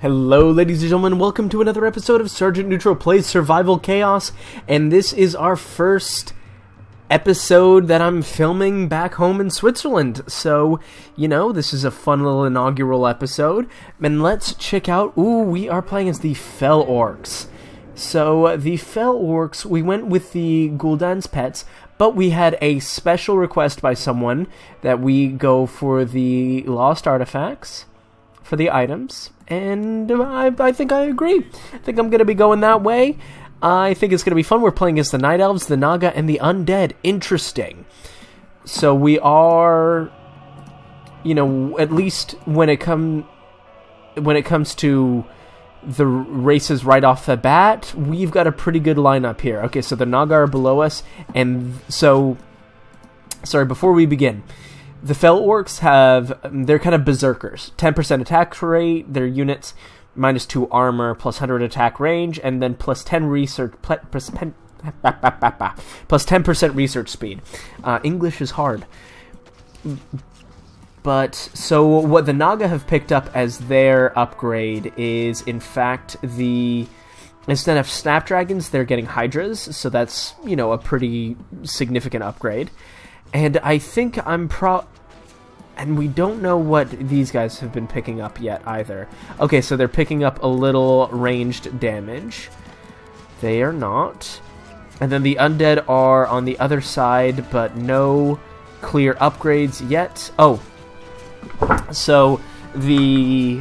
Hello ladies and gentlemen, welcome to another episode of Sergeant Neutral Plays Survival Chaos, and this is our first episode that I'm filming back home in Switzerland, so, you know, this is a fun little inaugural episode, and let's check out, we are playing as the Fel Orcs. So, the Fel Orcs, we went with the Gul'dan's pets, but we had a special request by someone that we go for the lost artifacts, for the items, and I think I agree. I think I'm going to be going that way. I think it's going to be fun. We're playing as the Night Elves, the Naga, and the Undead. Interesting. So we are, you know, at least when it comes to the races right off the bat, we've got a pretty good lineup here. Okay, so the Naga are below us, and so, sorry, before we begin, the Fel Orcs they're kind of berserkers. 10% attack rate, their units, -2 armor, plus 100 attack range, and then plus 10 research, plus 10% research speed. English is hard. But, so what the Naga have picked up as their upgrade is, in fact, instead of Snapdragons, they're getting Hydras, so that's, you know, a pretty significant upgrade. And I think and we don't know what these guys have been picking up yet, either. Okay, so they're picking up a little ranged damage. They are not. And then the Undead are on the other side, but no clear upgrades yet. Oh, so the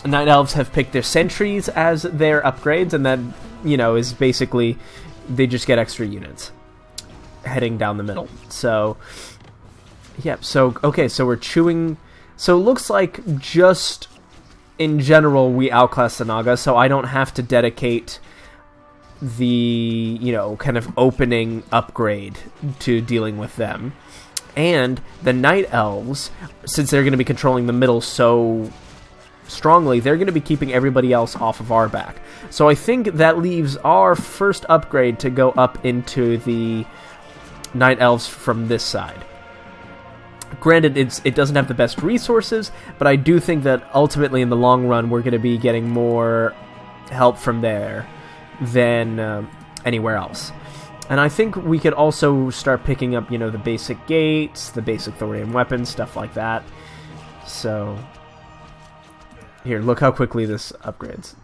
Night Elves have picked their Sentries as their upgrades, and that, you know, is basically, they just get extra units heading down the middle. So, yep, so, okay, so we're chewing, so it looks like just in general we outclass the Naga, so I don't have to dedicate the, you know, kind of opening upgrade to dealing with them. And the Night Elves, since they're going to be controlling the middle so strongly, they're going to be keeping everybody else off of our back. So I think that leaves our first upgrade to go up into the Night Elves from this side. Granted, it doesn't have the best resources, but I do think that ultimately in the long run we're going to be getting more help from there than anywhere else. And I think we could also start picking up, you know, the basic gates, the basic thorium weapons, stuff like that. So, here, look how quickly this upgrades.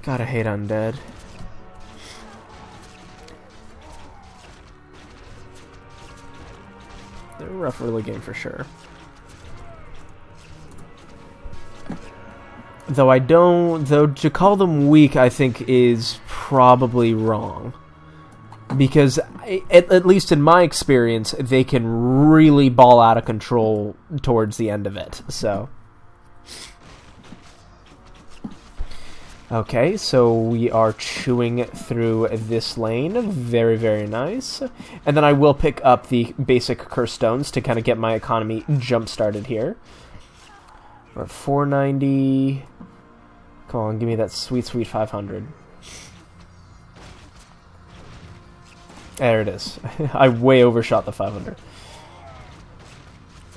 Gotta hate Undead. They're a rough early game for sure. Though to call them weak, I think, is probably wrong. Because, at least in my experience, they can really ball out of control towards the end of it, so. Okay, so we are chewing through this lane. Very, very nice. And then I will pick up the basic curse stones to kind of get my economy jump-started here. We're at 490. Come on, give me that sweet, sweet 500. There it is. I way overshot the 500.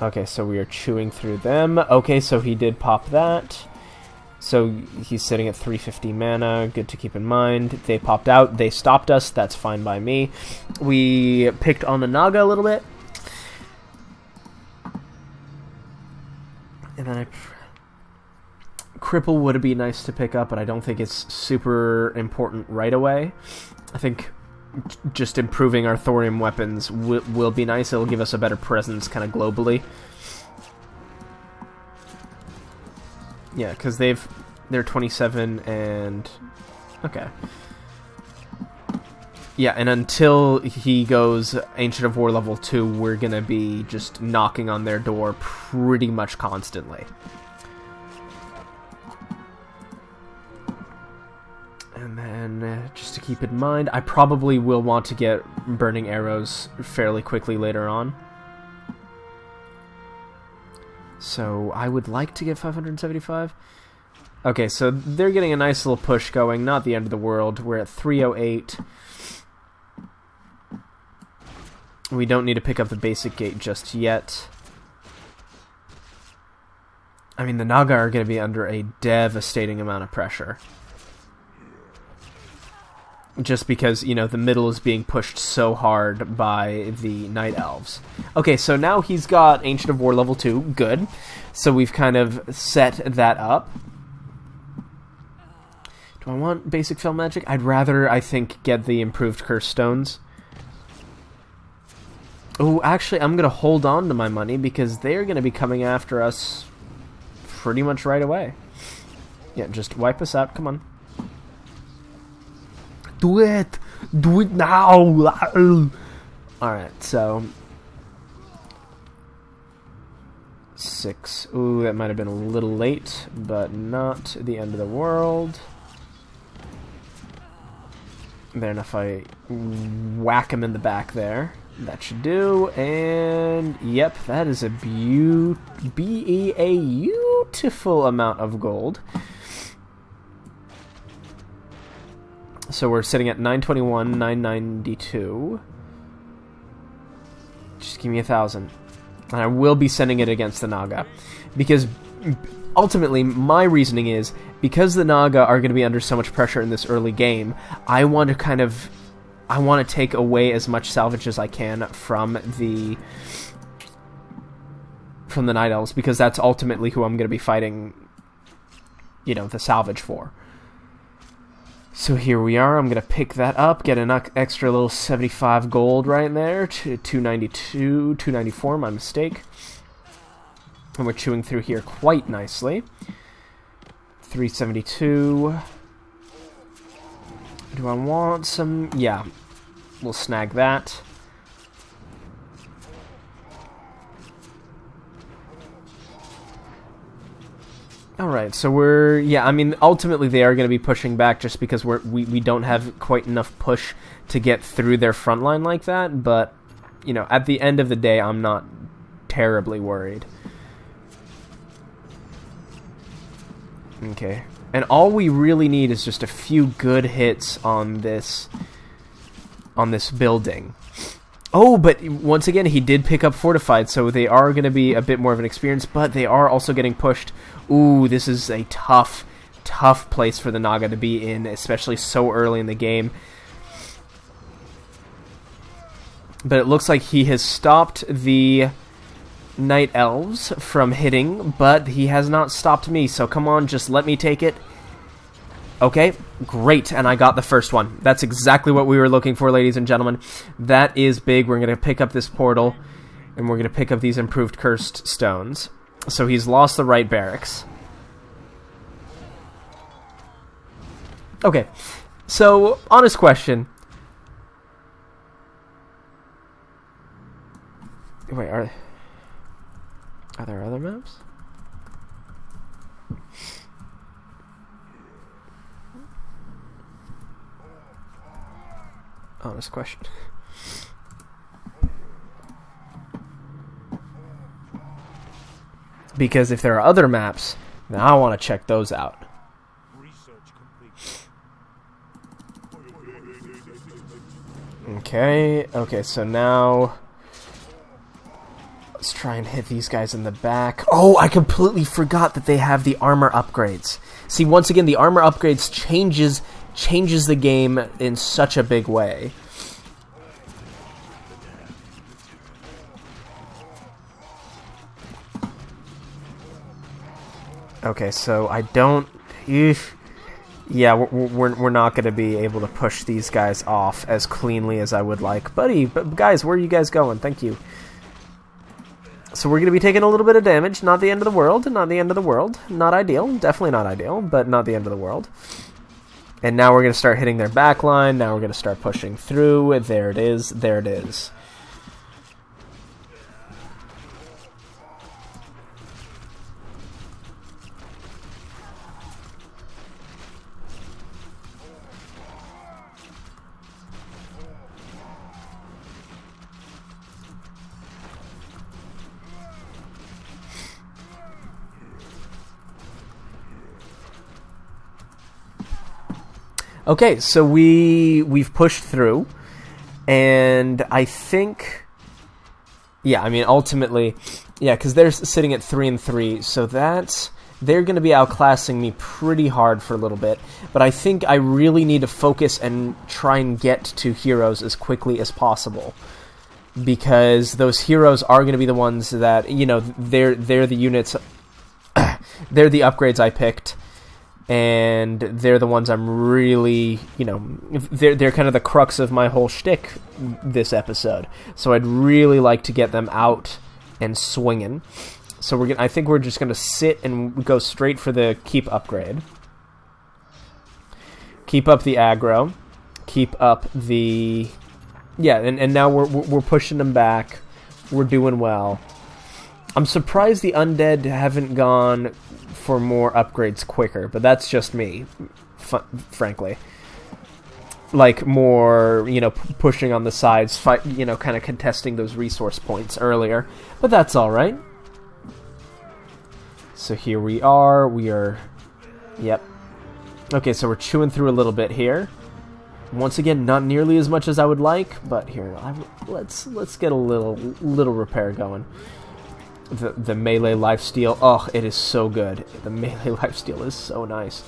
Okay, so we are chewing through them. Okay, so he did pop that. So he's sitting at 350 mana. Good to keep in mind. They popped out. They stopped us. That's fine by me. We picked on the Naga a little bit. And then Cripple would be nice to pick up, but I don't think it's super important right away. I think just improving our thorium weapons will be nice. It'll give us a better presence kind of globally. Yeah, because they're 27 and... Okay. Yeah, and until he goes Ancient of War level 2, we're going to be just knocking on their door pretty much constantly. And then, just to keep in mind, I probably will want to get Burning Arrows fairly quickly later on. So, I would like to get 575. Okay, so they're getting a nice little push going, not the end of the world. We're at 308. We don't need to pick up the basic gate just yet. I mean, the Naga are going to be under a devastating amount of pressure. Just because, you know, the middle is being pushed so hard by the Night Elves. Okay, so now he's got Ancient of War level 2. Good. So we've kind of set that up. Do I want basic Fel Magic? I'd rather, I think, get the improved Curse Stones. Oh, actually, I'm going to hold on to my money because they're going to be coming after us pretty much right away. Yeah, just wipe us out. Come on. Do it! Do it now! Alright, so... 6. Ooh, that might have been a little late, but not the end of the world. Then if I whack him in the back there, that should do. And, yep, that is a beautiful amount of gold. So we're sitting at 921, 992. Just give me 1,000. And I will be sending it against the Naga. Because ultimately, my reasoning is, because the Naga are going to be under so much pressure in this early game, I want to take away as much salvage as I can from the Night Elves, because that's ultimately who I'm going to be fighting, you know, the salvage for. So here we are. I'm going to pick that up, get an extra little 75 gold right there to 292, 294, my mistake. And we're chewing through here quite nicely. 372. Do I want some? Yeah, we'll snag that. Alright, so we're... Yeah, I mean, ultimately they are going to be pushing back just because we don't have quite enough push to get through their front line like that, but, you know, at the end of the day, I'm not terribly worried. Okay. And all we really need is just a few good hits on this building. Oh, but once again, he did pick up Fortified, so they are going to be a bit more of an experience, but they are also getting pushed. Ooh, this is a tough place for the Naga to be in, especially so early in the game. But it looks like he has stopped the Night Elves from hitting, but he has not stopped me, so come on, just let me take it. Okay, great, and I got the first one. That's exactly what we were looking for, ladies and gentlemen. That is big. We're going to pick up this portal, and we're going to pick up these improved cursed stones. So he's lost the right barracks. Okay, so, honest question. Wait, are there other maps? Honest question. Because if there are other maps, then I want to check those out. Okay, so now let's try and hit these guys in the back. Oh, I completely forgot that they have the armor upgrades. See, once again, the armor upgrades changes the game in such a big way. Okay, so I don't... Yeah, we're not going to be able to push these guys off as cleanly as I would like. But guys, where are you guys going? Thank you. So we're going to be taking a little bit of damage. Not the end of the world. Not the end of the world. Not ideal. Definitely not ideal, but not the end of the world. And now we're going to start hitting their back line. Now we're going to start pushing through. There it is. There it is. Okay, so we've pushed through, and I think Yeah, I mean, ultimately, yeah, because they're sitting at 3 and 3, so they're going to be outclassing me pretty hard for a little bit. But I think I really need to focus and try and get to heroes as quickly as possible, because those heroes are going to be the ones that, you know, they're the units, they're the upgrades I picked, and they're the ones I'm really, you know, they're kind of the crux of my whole shtick this episode. So I'd really like to get them out and swinging. So I think we're just going to sit and go straight for the keep upgrade. Keep up the aggro. Keep up the... Yeah, and now we're pushing them back. We're doing well. I'm surprised the Undead haven't gone for more upgrades quicker, but that's just me, frankly. Like, more, you know, pushing on the sides, you know, kind of contesting those resource points earlier. But that's alright. So here we are, yep. Okay, so we're chewing through a little bit here. Once again, not nearly as much as I would like, but here, let's get a little repair going. The melee lifesteal, oh, it is so good. The melee lifesteal is so nice.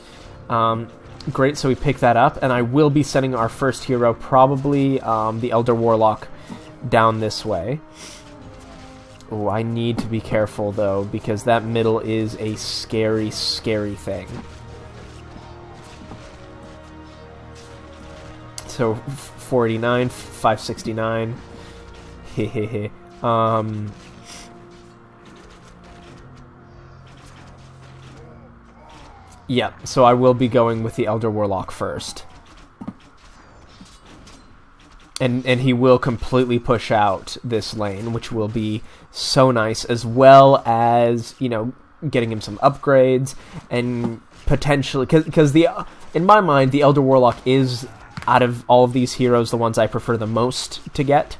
Great, so we pick that up, and I will be sending our first hero, probably the Elder Warlock, down this way. Oh, I need to be careful, though, because that middle is a scary, scary thing. So, 489, 569. Hehehe. Yeah, so I will be going with the Elder Warlock first. And he will completely push out this lane, which will be so nice, as well as, you know, getting him some upgrades, and potentially... Because in my mind, the Elder Warlock is, out of all of these heroes, the ones I prefer the most to get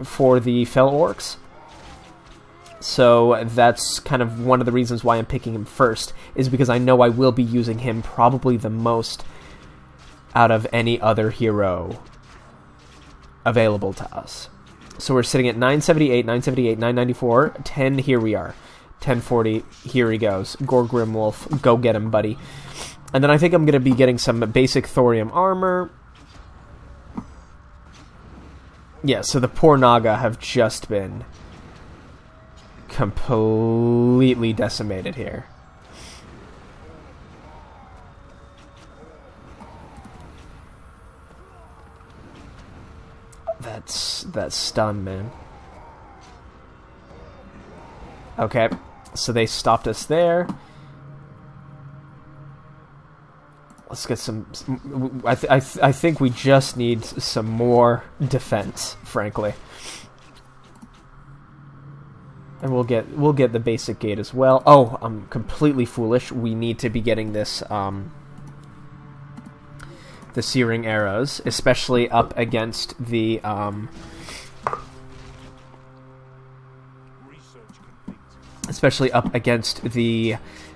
for the Fel Orcs. So that's kind of one of the reasons why I'm picking him first, is because I know I will be using him probably the most out of any other hero available to us. So we're sitting at 978, 978, 994, 10, here we are. 1040, here he goes. Gore Grimwolf, go get him, buddy. And then I think I'm going to be getting some basic thorium armor. Yeah, so the poor Naga have just been completely decimated here. That's stun, man. Okay, so they stopped us there. Let's get some... I think we just need some more defense, frankly. And we'll get the basic gate as well. Oh, I'm completely foolish. We need to be getting this the searing arrows, especially up against the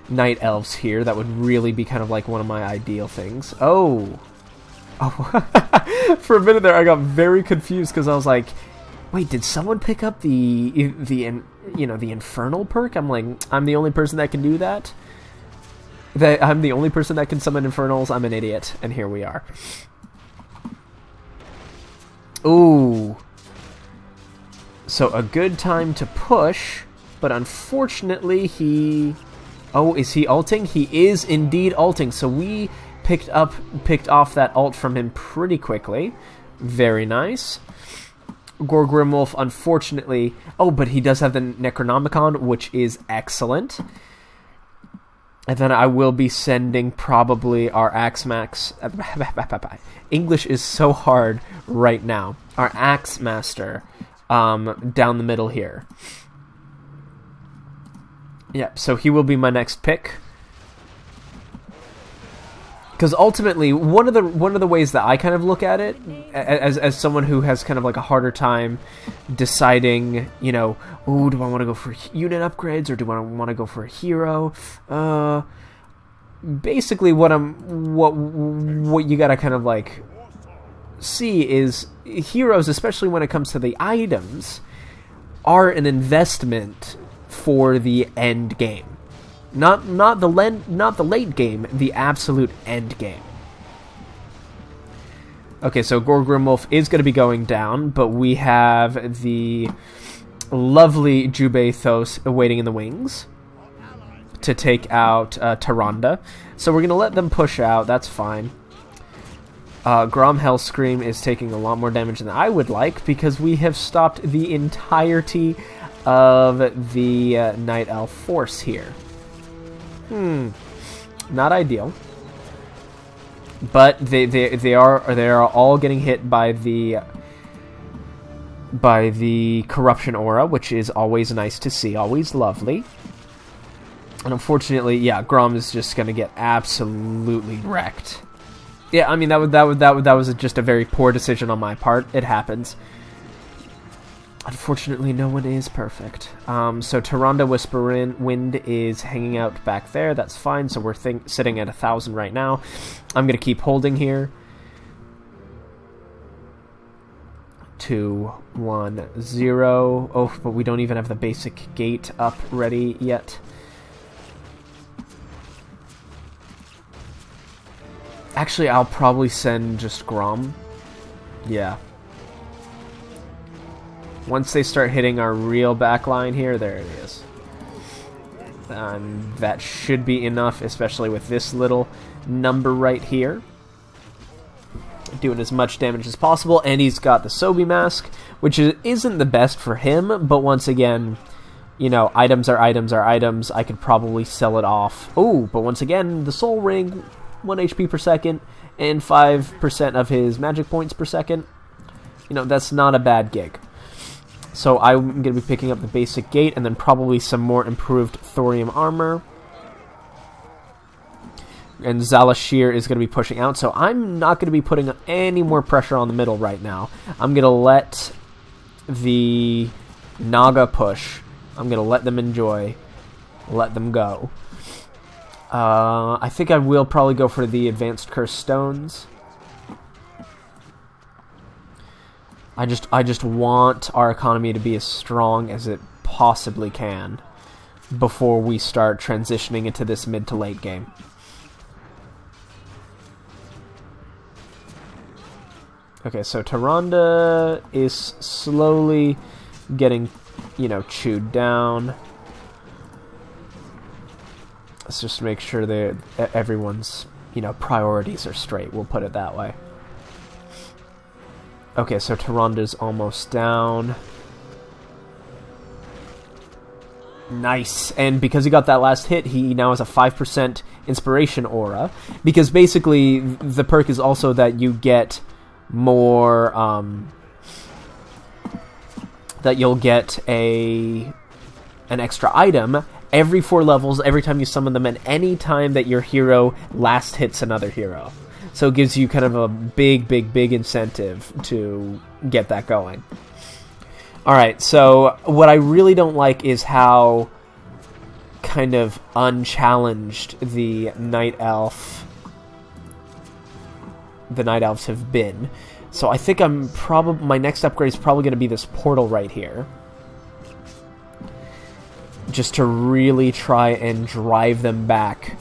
Night Elves here. That would really be kind of like one of my ideal things. Oh. For a minute there, I got very confused because I was like, wait, did someone pick up the infernal perk? I'm like, I'm the only person that can do that? I'm the only person that can summon infernals? I'm an idiot. And here we are. Ooh. So a good time to push, but unfortunately he... Oh, is he ulting? He is indeed ulting. So we picked off that ult from him pretty quickly. Very nice. Gore Grimwolf, unfortunately... Oh, but he does have the Necronomicon, which is excellent. And then I will be sending probably our Axe Max... English is so hard right now. Our Axe Master down the middle here. Yeah, so he will be my next pick. Because ultimately, one of the ways that I kind of look at it, as someone who has kind of like a harder time deciding, you know, ooh, do I want to go for unit upgrades or do I want to go for a hero? Basically, what you gotta kind of like see is heroes, especially when it comes to the items. are an investment for the end game. Not the late game, the absolute end game. Okay, so Gore Grimwolf is going to be going down, but we have the lovely Jubathos awaiting in the wings to take out Tyrande. So we're going to let them push out, that's fine. Grom Hellscream is taking a lot more damage than I would like, because we have stopped the entirety of the Night Elf force here. Not ideal. But they are all getting hit by the corruption aura, which is always nice to see, always lovely. And unfortunately, yeah, Grom is just gonna get absolutely wrecked. Yeah, I mean that was just a very poor decision on my part. It happens. Unfortunately, no one is perfect. So Tyrande Wind is hanging out back there. That's fine. So we're sitting at 1,000 right now. I'm going to keep holding here. 2, 1, 0. Oh, but we don't even have the basic gate up ready yet. Actually, I'll probably send just Grom. Yeah. Once they start hitting our real backline here, there it is. That should be enough, especially with this little number right here. Doing as much damage as possible, and he's got the Sobi Mask, which isn't the best for him, but once again, you know, items are items are items. I could probably sell it off. Oh, but once again, the Soul Ring, 1 HP per second, and 5% of his magic points per second. You know, that's not a bad gig. So I'm going to be picking up the basic gate and then probably some more improved thorium armor. And Zalashir is going to be pushing out, so I'm not going to be putting any more pressure on the middle right now. I'm going to let the Naga push. I'm going to let them enjoy. Let them go. I think I will probably go for the Advanced Curse Stones. I just want our economy to be as strong as it possibly can before we start transitioning into this mid to late game. Okay, so Tyrande is slowly getting, you know, chewed down. Let's just make sure that everyone's, you know, priorities are straight, we'll put it that way. Okay, so Tyrande's almost down. Nice. And because he got that last hit, he now has a 5% inspiration aura. Because basically, the perk is also that you get more, that you'll get an extra item every 4 levels, every time you summon them, and any time that your hero last hits another hero. So it gives you kind of a big incentive to get that going. Alright, so what I really don't like is how kind of unchallenged the Night Elves have been. So I think my next upgrade is probably going to be this portal right here. Just to really try and drive them back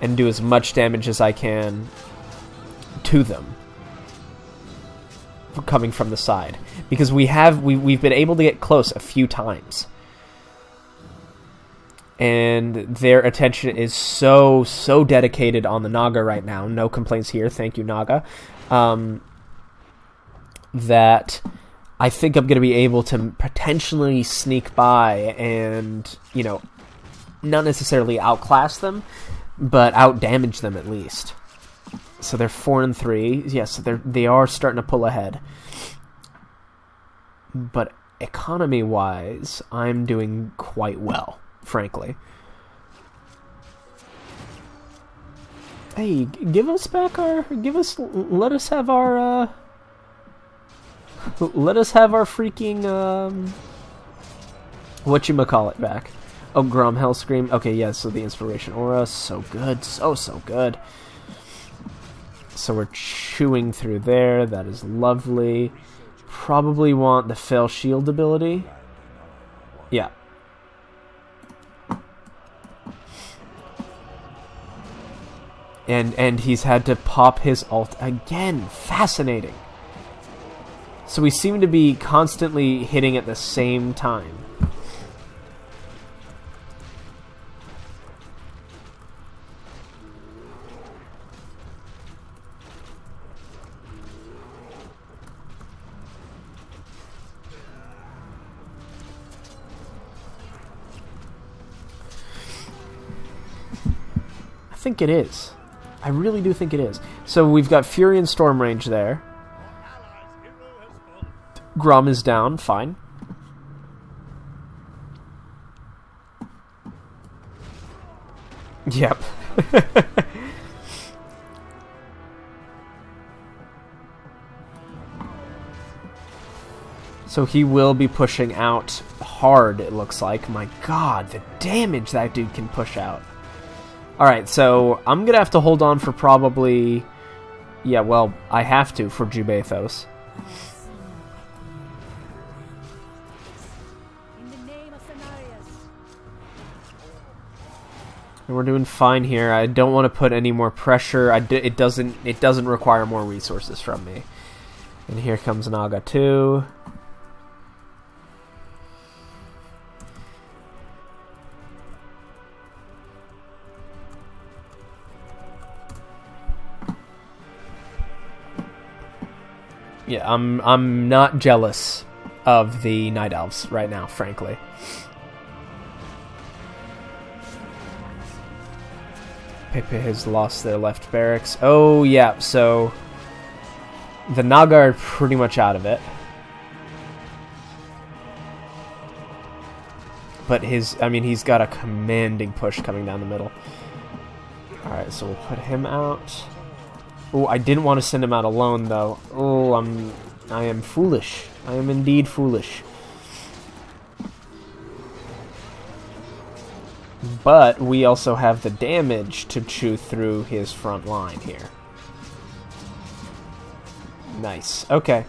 and do as much damage as I can to them coming from the side, because we've been able to get close a few times, and their attention is so dedicated on the Naga right now. No complaints here, thank you, Naga. That I think I'm going to be able to potentially sneak by and, you know, not necessarily outclass them, but outdamage them at least. So they're 4 and 3. Yes, they are starting to pull ahead. But economy-wise, I'm doing quite well, frankly. Hey, let us have our freaking, whatchamacallit back. Oh, Grom Hellscream. Okay, yeah, so the Inspiration Aura, so good, so good. So we're chewing through there, that is lovely. Probably want the Fel Shield ability. Yeah. And he's had to pop his ult again. Fascinating. So we seem to be constantly hitting at the same time. I think it is. I really do think it is. So we've got Fury and Storm Range there. Grom is down, fine. Yep. So he will be pushing out hard, it looks like. My god, the damage that dude can push out. Alright, so I'm gonna have to hold on for probably... Yeah, well, I have to for Jubathos. And we're doing fine here. I don't want to put any more pressure. It doesn't require more resources from me. And here comes Naga too. Yeah, I'm not jealous of the Night Elves right now, frankly. Pepe has lost their left barracks. Oh, yeah, so the Naga are pretty much out of it. But he's got a commanding push coming down the middle. Alright, so we'll put him out. Oh, I didn't want to send him out alone, though. Oh, I am foolish. I am indeed foolish. But we also have the damage to chew through his front line here. Nice. Okay.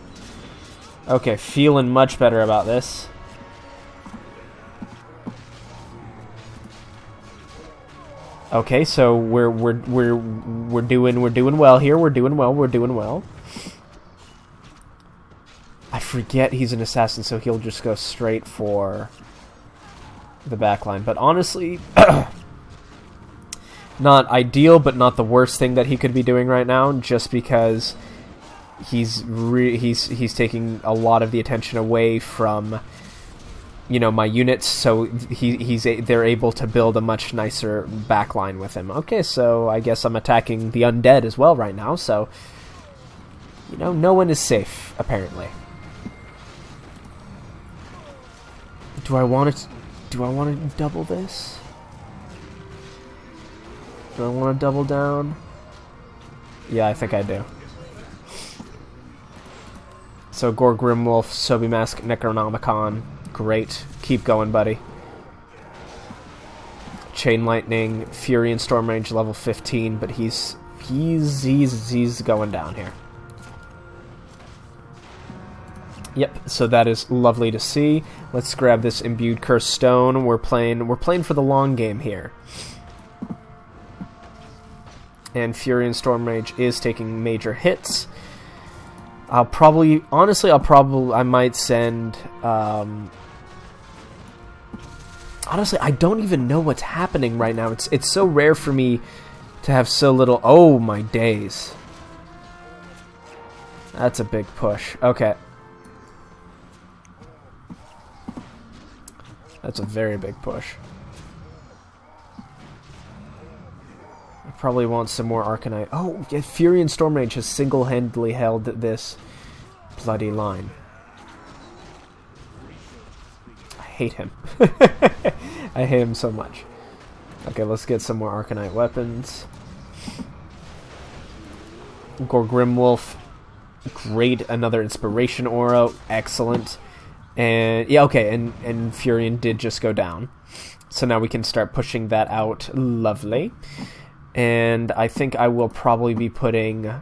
Okay, feeling much better about this. Okay, so we're doing well here. We're doing well. I forget he's an assassin, so he'll just go straight for the backline. But honestly, not ideal, but not the worst thing that he could be doing right now, just because he's taking a lot of the attention away from, you know, my units, so they're able to build a much nicer backline with him. Okay, so I guess I'm attacking the Undead as well right now, so, you know, no one is safe, apparently. Do I want to double this? Do I want to double down? Yeah, I think I do. So Gore Grimwolf, Sobi Mask, Necronomicon. Great. Keep going, buddy. Chain Lightning, Fury and Storm Range level 15, but he's going down here. Yep, so that is lovely to see. Let's grab this Imbued Curse Stone. We're playing for the long game here. And Fury and Storm Rage is taking major hits. I might send, honestly, I don't even know what's happening right now. It's so rare for me to have so little. Oh my days. That's a big push. Okay. That's a very big push. I probably want some more Arcanite. Oh, yeah, Fury and Storm Rage has single-handedly held this bloody line. I hate him. I hate him so much. Okay, let's get some more Arcanite weapons. Gore Grimwolf. Great, another Inspiration Aura. Excellent. And yeah, okay, and Furion did just go down. So now we can start pushing that out. Lovely. And I think I will probably be putting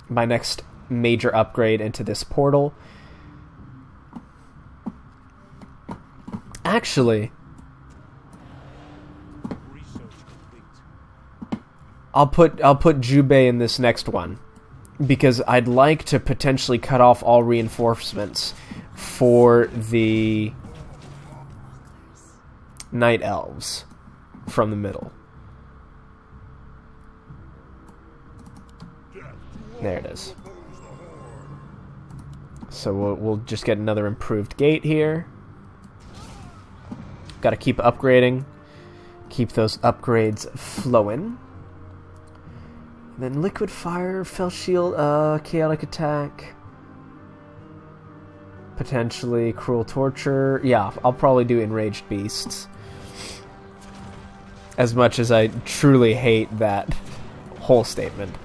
my next major upgrade into this portal. Actually, I'll put Jubei in this next one, because I'd like to potentially cut off all reinforcements for the Night Elves from the middle. There it is. So we'll just get another improved gate here. Got to keep upgrading. Keep those upgrades flowing. And then liquid fire, fell shield, chaotic attack. Potentially cruel torture. Yeah, I'll probably do enraged beasts. As much as I truly hate that whole statement.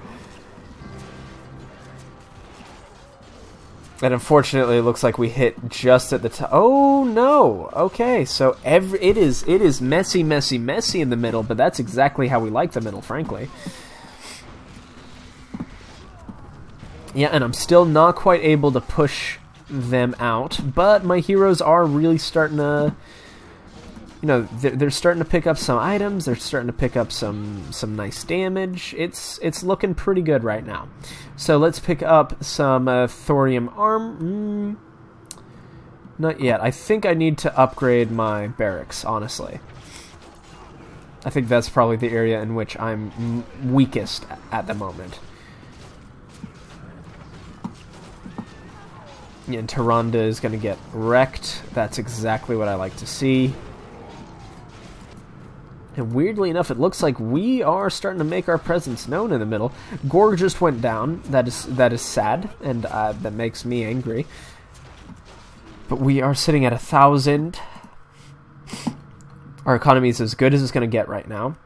And unfortunately, it looks like we hit just at the top. Oh no! Okay, so it is messy, messy, messy in the middle, but that's exactly how we like the middle, frankly. Yeah, and I'm still not quite able to push them out, but my heroes are really starting to, you know, they're starting to pick up some items. They're starting to pick up some nice damage. It's looking pretty good right now. So let's pick up some thorium arm. Not yet. I think I need to upgrade my barracks, honestly. I think that's probably the area in which I'm weakest at the moment. Yeah, and Tyrande is going to get wrecked. That's exactly what I like to see. And weirdly enough, it looks like we are starting to make our presence known in the middle. Gorg just went down. That is sad, and that makes me angry. But we are sitting at 1,000. Our economy is as good as it's going to get right now.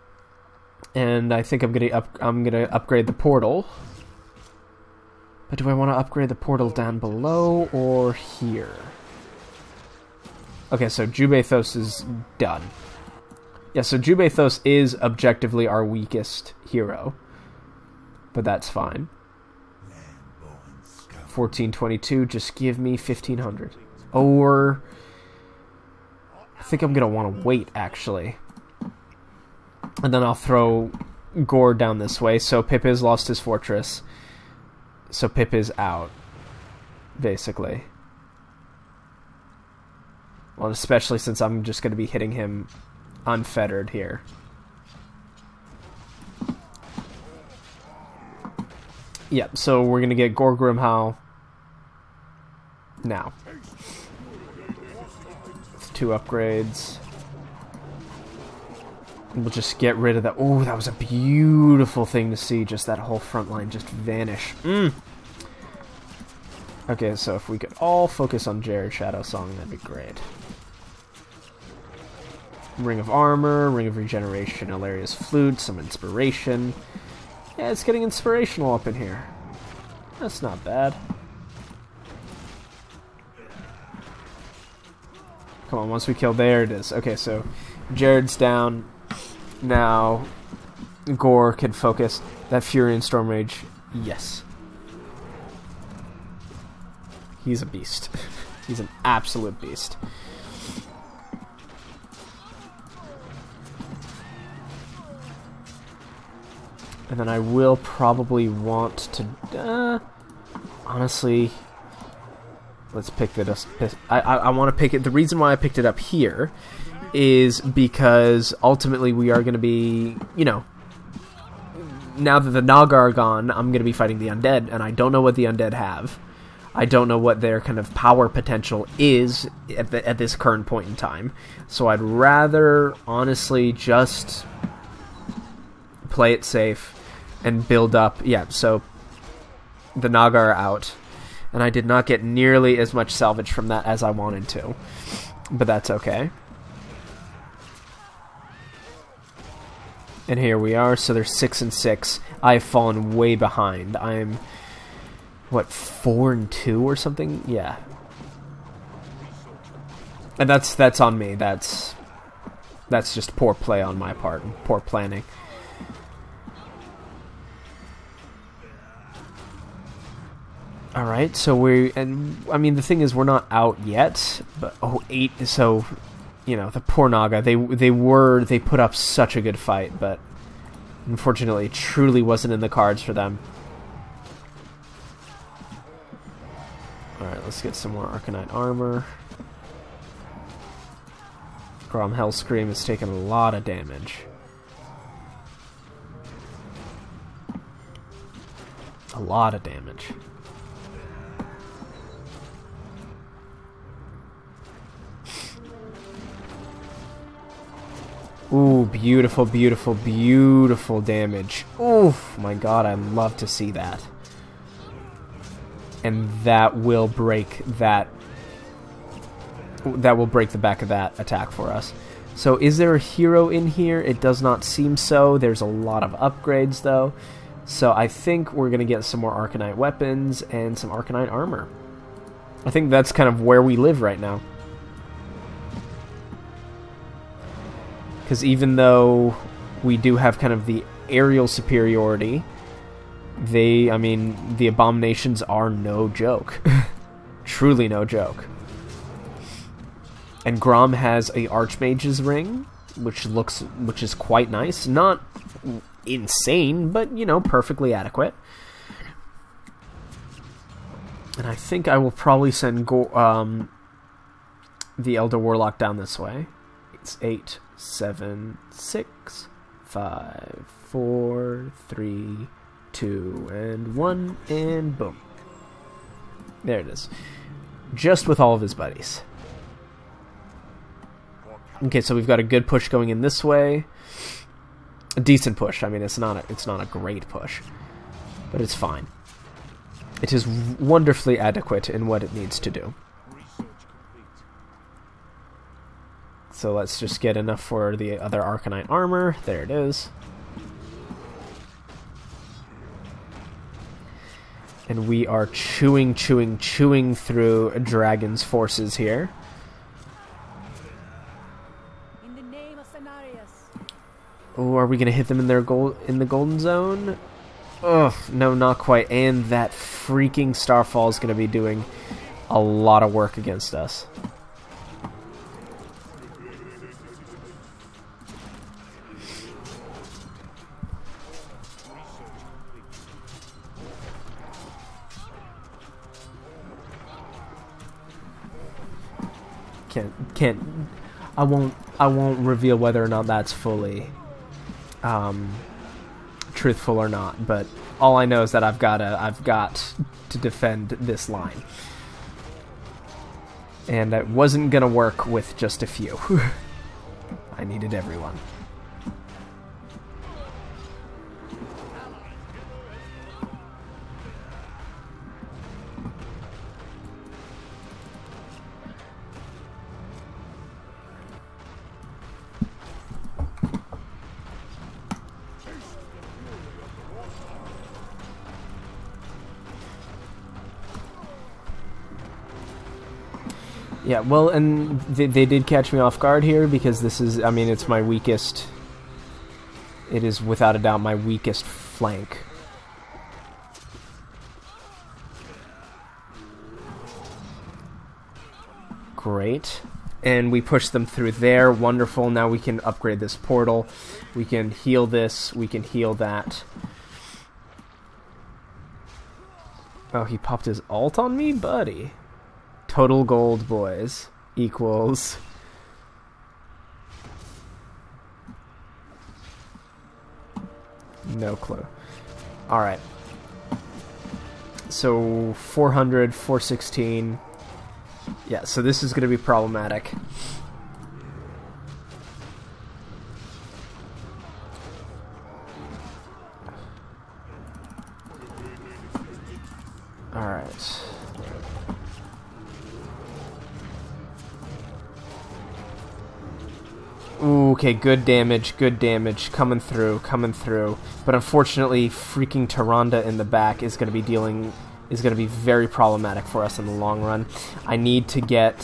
And I think I'm gonna upgrade the portal. But do I want to upgrade the portal down below or here? Okay, so Jubathos is done. Yeah, so Jubathos is objectively our weakest hero. But that's fine. 1422, just give me 1500. Or I think I'm going to want to wait, actually. And then I'll throw Gore down this way. So Pip has lost his fortress. So Pip is out, basically. Well, especially since I'm just going to be hitting him unfettered here. Yep, so we're going to get Gorgrimhow now. 2 upgrades. We'll just get rid of that. Oh, that was a beautiful thing to see. Just that whole front line just vanish. Okay, so if we could all focus on Jared Shadow Song, that'd be great. Ring of Armor, Ring of Regeneration, Ilaria's Flute, some Inspiration. Yeah, it's getting inspirational up in here. That's not bad. Come on, once we kill... There it is. Okay, so Jared's down. Now Gore can focus. That Fury and Storm Rage. Yes. He's a beast. He's an absolute beast. And then I will probably want to... honestly... Let's pick this. I want to pick it... The reason why I picked it up here is because ultimately we are going to be... You know... Now that the Naga are gone, I'm going to be fighting the Undead, and I don't know what the Undead have. I don't know what their kind of power potential is at this current point in time. So I'd rather, honestly, just play it safe and build up. Yeah, so the Naga are out. And I did not get nearly as much salvage from that as I wanted to. But that's okay. And here we are, so they're 6 and 6. I've fallen way behind. I'm... What, 4 and 2 or something? Yeah. And that's on me. That's just poor play on my part. Poor planning. Alright, so and I mean, the thing is, we're not out yet, but, 8, so you know, the poor Naga, they put up such a good fight, but unfortunately it truly wasn't in the cards for them. Alright, let's get some more Arcanite armor. Grom Hellscream is taking a lot of damage. A lot of damage. Ooh, beautiful, beautiful, beautiful damage. Oof, my god, I'd love to see that. And that will break that... That will break the back of that attack for us. So, is there a hero in here? It does not seem so. There's a lot of upgrades, though. So, I think we're going to get some more Arcanite weapons and some Arcanite armor. I think that's kind of where we live right now. Because even though we do have kind of the aerial superiority, I mean, the abominations are no joke. Truly no joke. And Grom has a Archmage's ring, which is quite nice. Not insane, but, you know, perfectly adequate. And I think I will probably send the Elder Warlock down this way. It's 8, 7, 6, 5, 4, 3, 2, and 1, and boom. There it is. Just with all of his buddies. Okay, so we've got a good push going in this way. A decent push. I mean, it's not a great push, but it's fine. It is wonderfully adequate in what it needs to do. So let's just get enough for the other Arcanite armor. There it is. And we are chewing through a dragon's forces here. In the name of Cenarius. Oh, are we gonna hit them in their in the golden zone? Ugh, no, not quite. And that freaking Starfall is gonna be doing a lot of work against us. I won't reveal whether or not that's fully truthful or not, but all I know is that I've got to defend this line. And it wasn't gonna work with just a few. I needed everyone. Yeah, well, and they did catch me off guard here, because this is, I mean, it's my weakest... It is, without a doubt, my weakest flank. Great. And we push them through there. Wonderful. Now we can upgrade this portal. We can heal this. We can heal that. Oh, he popped his ult on me? Buddy. Total gold, boys, equals... No clue. Alright. So, 400, 416... Yeah, so this is going to be problematic. Alright. Ooh, okay, good damage, coming through. But unfortunately, freaking Tyrande in the back is going to be very problematic for us in the long run. I need to get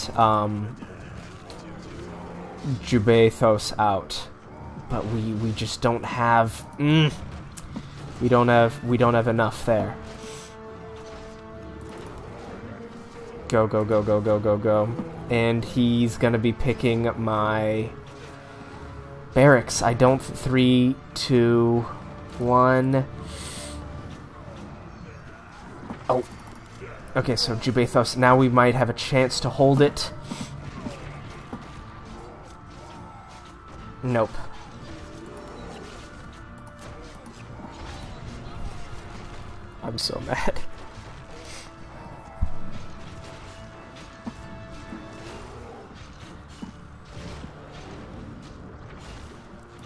Jubathos out, but we just don't have. We don't have enough there. Go, go, go, go, go, go, go. And he's gonna be picking my barracks. I don't... 3, 2, 1... Oh. Okay, so Jubathos, now we might have a chance to hold it. Nope. I'm so mad.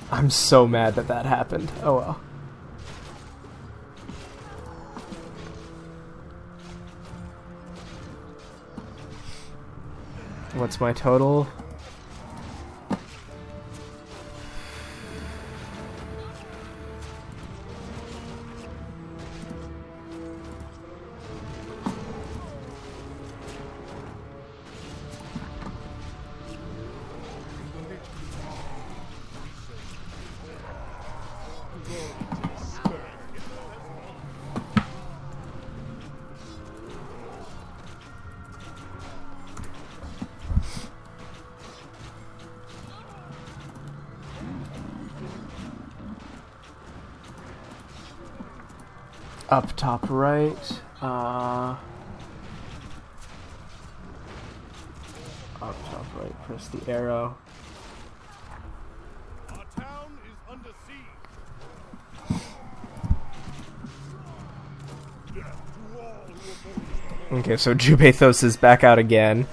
I'm so mad that that happened. Oh well. What's my total? Up top right. Up top right. Press the arrow. Our town is under siege. Death to all who oppose us. Okay, so Jubathos is back out again.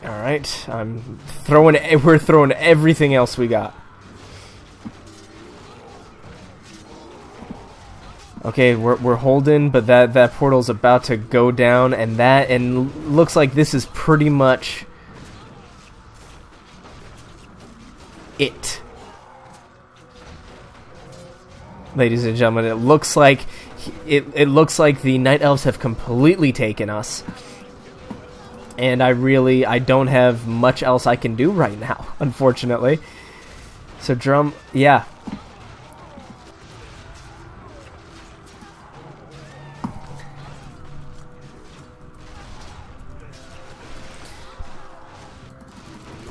Alright, we're throwing everything else we got. Okay, we're holding, but that portal's about to go down, and looks like this is pretty much it. Ladies and gentlemen, it looks like the Night Elves have completely taken us. And I don't have much else I can do right now, unfortunately. So drum, yeah.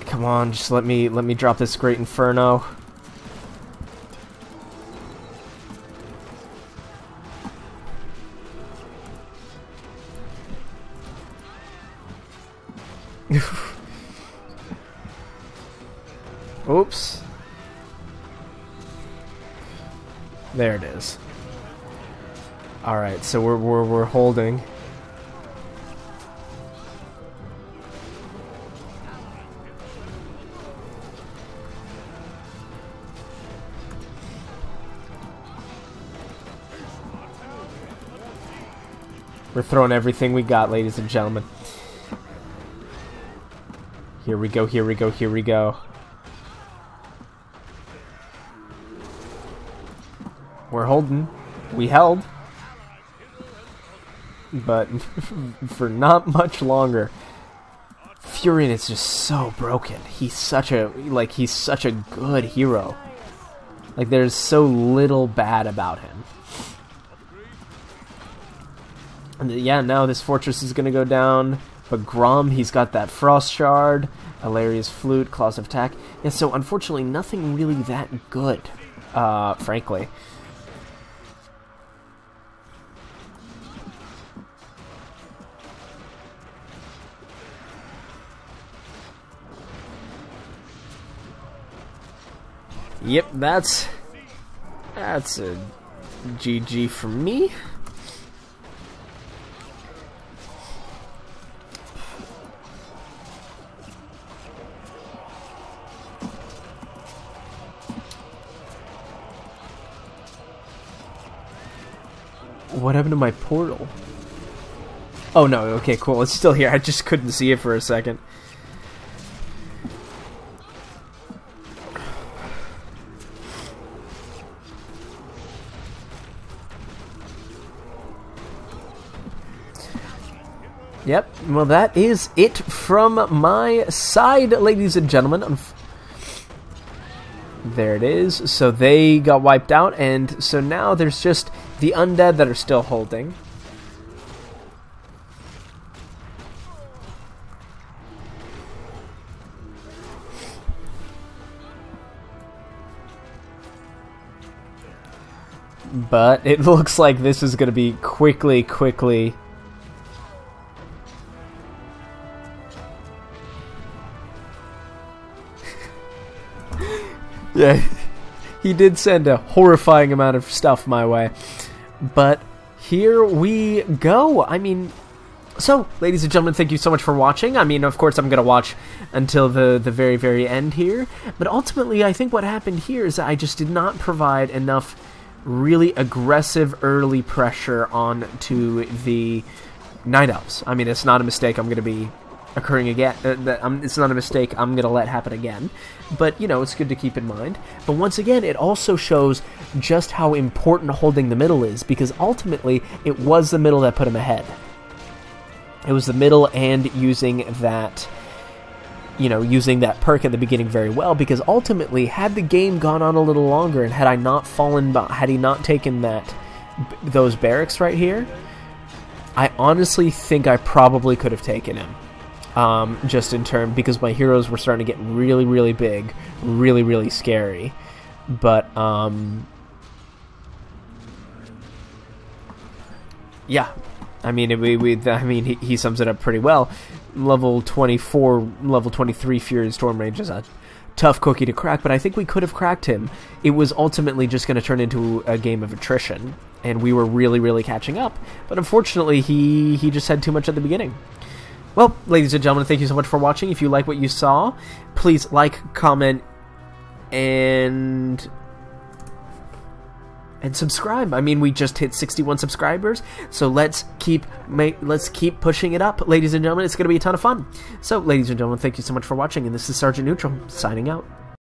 Come on, just let me drop this Great Inferno. Oops. There it is. All right, so we're holding. We're throwing everything we got, ladies and gentlemen. Here we go, here we go, here we go. We're holding. We held. But for not much longer. Furion is just so broken. He's such a good hero. Like, there's so little bad about him. And yeah, now this fortress is gonna go down. But Grom, he's got that Frost Shard, Alaria's Flute, Claws of Attack. Yeah, so unfortunately nothing really that good, frankly. Yep, that's a GG for me. What happened to my portal? Oh no, okay, cool. It's still here. I just couldn't see it for a second. Yep, well that is it from my side, ladies and gentlemen. There it is. So they got wiped out, and so now there's just the undead that are still holding. But it looks like this is going to be quickly... Yeah, he did send a horrifying amount of stuff my way. But here we go. I mean, so, ladies and gentlemen, thank you so much for watching. I mean, of course, I'm going to watch until the very, very end here. But ultimately, I think what happened here is that I just did not provide enough really aggressive early pressure on to the Night Elves. I mean, it's not a mistake I'm going to be occurring again. It's not a mistake I'm going to let happen again. But, you know, it's good to keep in mind. But once again, it also shows just how important holding the middle is, because ultimately, it was the middle that put him ahead. It was the middle and using that, you know, using that perk at the beginning very well, because ultimately, had the game gone on a little longer and had I not fallen, had he not taken those barracks right here, I honestly think I probably could have taken him. Just in terms, because my heroes were starting to get really, really big, really, really scary. But, yeah. I mean, he sums it up pretty well. Level 24, level 23 Fury and Storm Range is a tough cookie to crack, but I think we could have cracked him. It was ultimately just going to turn into a game of attrition, and we were really, really catching up. But unfortunately, he just had too much at the beginning. Well, ladies and gentlemen, thank you so much for watching. If you like what you saw, please like, comment, and subscribe. I mean, we just hit 61 subscribers, so let's keep pushing it up, ladies and gentlemen. It's going to be a ton of fun. So, ladies and gentlemen, thank you so much for watching, and this is Sergeant Neutral, signing out.